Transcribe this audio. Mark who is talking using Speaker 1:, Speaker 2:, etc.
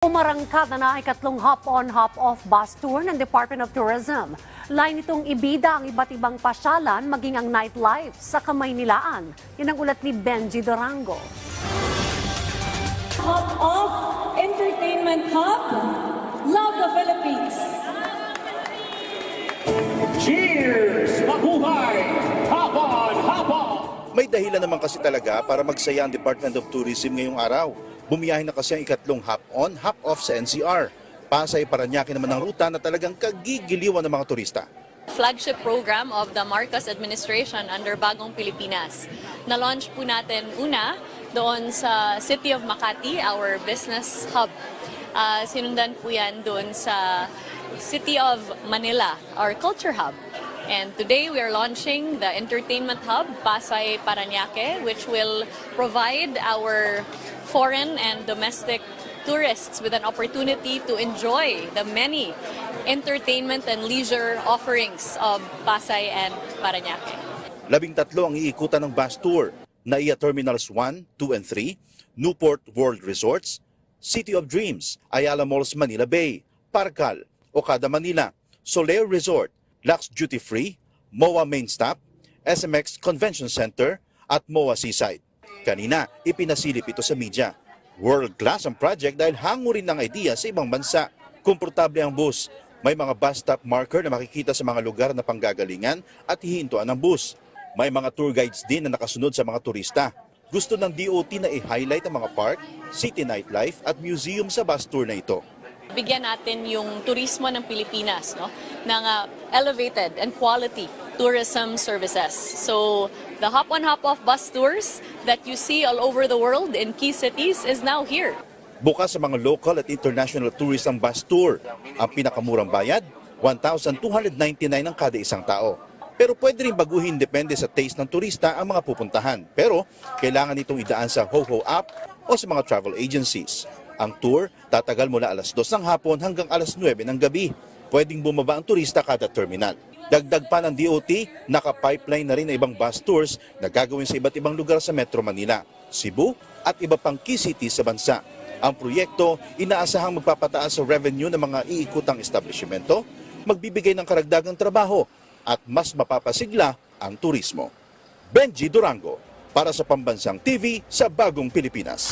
Speaker 1: Umarangkada na ikatlong hop-on, hop-off bus tour ng Department of Tourism. Line itong ibida ang iba't ibang pasyalan maging ang nightlife sa Kamaynilaan. Yan ang ulat ni Benji Durango.
Speaker 2: Hop-off Entertainment Hub, Love the Philippines.
Speaker 3: Cheers! Mabuhay! Hop-on! Hop-off!
Speaker 4: May dahilan naman kasi talaga para magsaya ang Department of Tourism ngayong araw. Bumiyahin na kasi ang ikatlong hop-on, hop-off sa NCR. Pasay Parañaque naman ang ruta na talagang kagigiliwan ng mga turista.
Speaker 5: Flagship program of the Marcos administration under Bagong Pilipinas. Na-launch po natin una doon sa City of Makati, our business hub. Sinundan po yan doon sa City of Manila, our culture hub. And today we are launching the entertainment hub, Pasay Parañaque, which will provide our foreign and domestic tourists with an opportunity to enjoy the many entertainment and leisure offerings of Pasay and Parañaque.
Speaker 4: 13 ang iikutan ng bus tour, NAIA Terminals 1, 2 and 3, Newport World Resorts, City of Dreams, Ayala Malls Manila Bay, Parcal, Okada Manila, Soler Resort, Lux Duty Free, MOA Main Stop, SMX Convention Center at MOA Seaside. Kanina, ipinasilip ito sa media. World-class ang project dahil hango rin ng idea sa ibang bansa. Komportable ang bus. May mga bus stop marker na makikita sa mga lugar na panggagalingan at hihintuan ng bus. May mga tour guides din na nakasunod sa mga turista. Gusto ng DOT na i-highlight ang mga park, city nightlife at museum sa bus tour na ito.
Speaker 5: Bigyan natin yung turismo ng Pilipinas, no, ng elevated and quality tourism services. So the hop-on, hop-off bus tours that you see all over the world in key cities is now here.
Speaker 4: Bukas sa mga local at international tourist ang bus tour. Ang pinakamurang bayad, 1,299 ang kada isang tao. Pero pwede rin baguhin depende sa taste ng turista ang mga pupuntahan. Pero kailangan itong idaan sa HoHo app o sa mga travel agencies. Ang tour tatagal mula alas 2 ng hapon hanggang alas 9 ng gabi. Pwedeng bumaba ang turista kada terminal. Dagdag pa ng DOT, naka-pipeline na rin na ibang bus tours na gagawin sa iba't ibang lugar sa Metro Manila, Cebu at iba pang key cities sa bansa. Ang proyekto, inaasahang magpapataas sa revenue ng mga iikutang establishmento, magbibigay ng karagdagang trabaho at mas mapapasigla ang turismo. Benji Durango, para sa Pambansang TV sa Bagong Pilipinas.